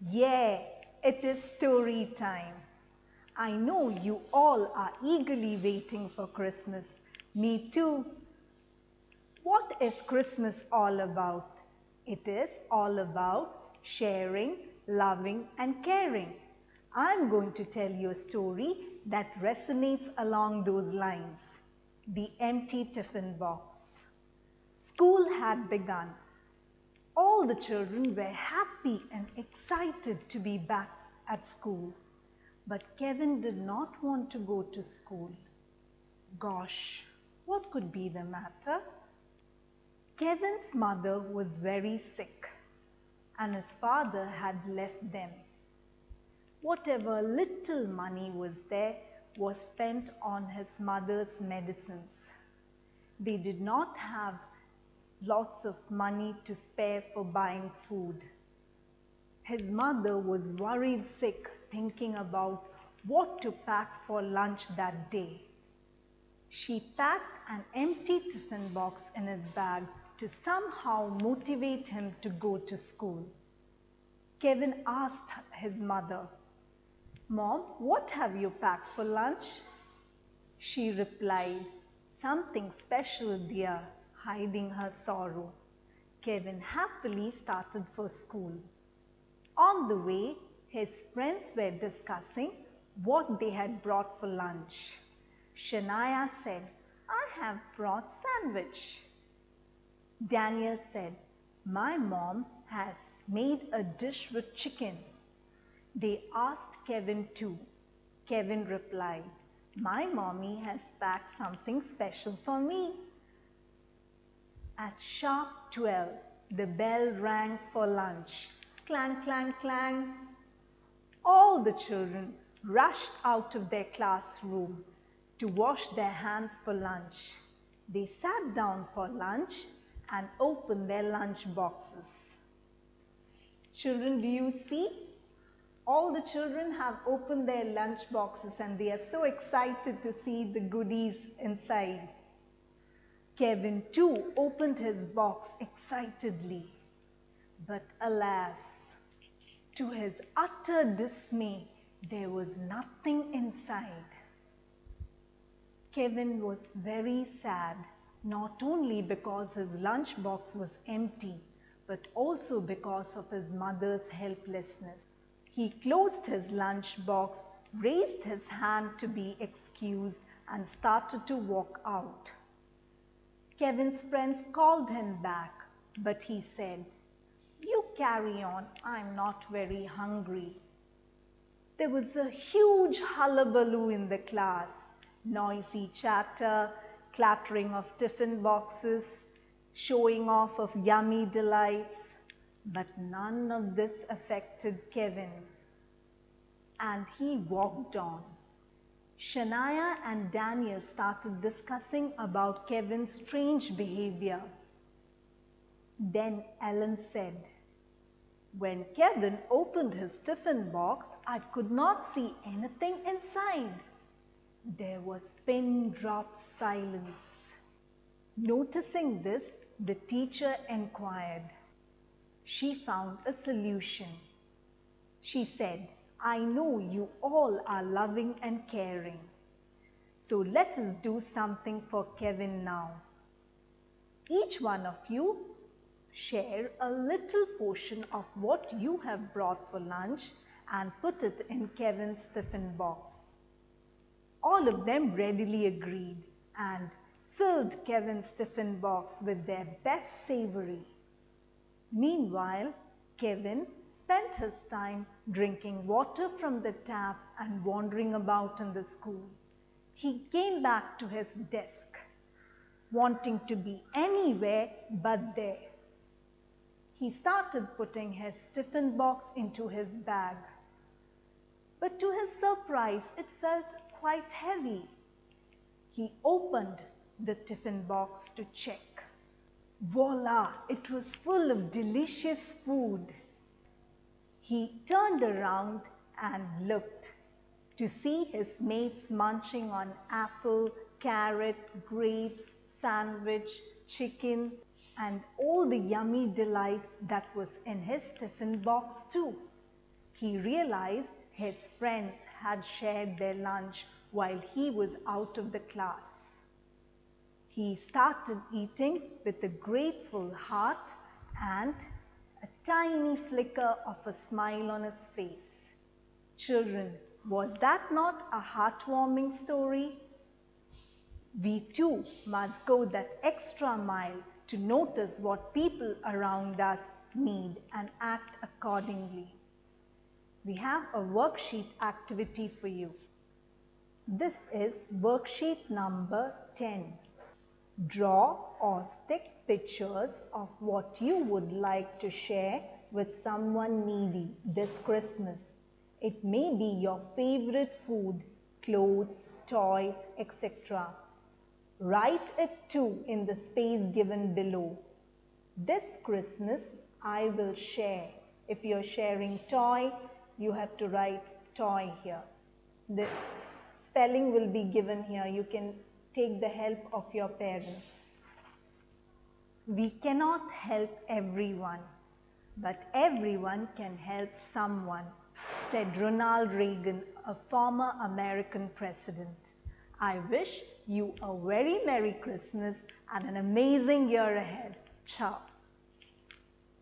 Yeah, it is story time. I know you all are eagerly waiting for Christmas. Me too. What is Christmas all about? It is all about sharing, loving, and caring. I'm going to tell you a story that resonates along those lines. The empty tiffin box. School had begun. All the children were happy and excited to be back at school. But Kevin did not want to go to school. Gosh, what could be the matter? Kevin's mother was very sick and his father had left them. Whatever little money was there was spent on his mother's medicines. They did not have lots of money to spare for buying food. His mother was worried sick, thinking about what to pack for lunch that day. She packed an empty tiffin box in his bag to somehow motivate him to go to school. Kevin asked his mother, "Mom, what have you packed for lunch?" She replied, "Something special, dear," hiding her sorrow. Kevin happily started for school. On the way, his friends were discussing what they had brought for lunch. Shania said, "I have brought sandwich." Daniel said, "My mom has made a dish with chicken." They asked Kevin too. Kevin replied, "My mommy has packed something special for me." At sharp 12, the bell rang for lunch. Clang, clang, clang. All the children rushed out of their classroom to wash their hands for lunch. They sat down for lunch and opened their lunch boxes. Children, do you see? All the children have opened their lunch boxes and they are so excited to see the goodies inside. Kevin too opened his box excitedly. But alas, to his utter dismay, there was nothing inside. Kevin was very sad, not only because his lunchbox was empty, but also because of his mother's helplessness. He closed his lunchbox, raised his hand to be excused, and started to walk out. Kevin's friends called him back, but he said, "You carry on, I'm not very hungry." There was a huge hullabaloo in the class, noisy chatter, clattering of tiffin boxes, showing off of yummy delights, but none of this affected Kevin. And he walked on. Shania and Daniel started discussing about Kevin's strange behavior. Then Ellen said, "When Kevin opened his tiffin box, I could not see anything inside." There was pin-drop silence. Noticing this, the teacher inquired. She found a solution. She said, "I know you all are loving and caring. So let us do something for Kevin now. Each one of you share a little portion of what you have brought for lunch and put it in Kevin's tiffin box." All of them readily agreed and filled Kevin's tiffin box with their best savory. Meanwhile, Kevin spent his time drinking water from the tap and wandering about in the school. He came back to his desk, wanting to be anywhere but there. He started putting his tiffin box into his bag. But to his surprise, it felt quite heavy. He opened the tiffin box to check. Voila! It was full of delicious food. He turned around and looked to see his mates munching on apple, carrot, grapes, sandwich, chicken, and all the yummy delights that was in his tiffin box too. He realized his friends had shared their lunch while he was out of the class. He started eating with a grateful heart and a tiny flicker of a smile on his face. Children, was that not a heartwarming story? We too must go that extra mile to notice what people around us need and act accordingly. We have a worksheet activity for you. This is worksheet number 10. Draw or stick pictures of what you would like to share with someone needy this Christmas. It may be your favorite food, clothes, toys, etc. Write it too in the space given below. This Christmas I will share. If you're sharing toy, you have to write toy here. The spelling will be given here. You can take the help of your parents. We cannot help everyone, but everyone can help someone, said Ronald Reagan, a former American president. I wish you a very Merry Christmas and an amazing year ahead. Ciao.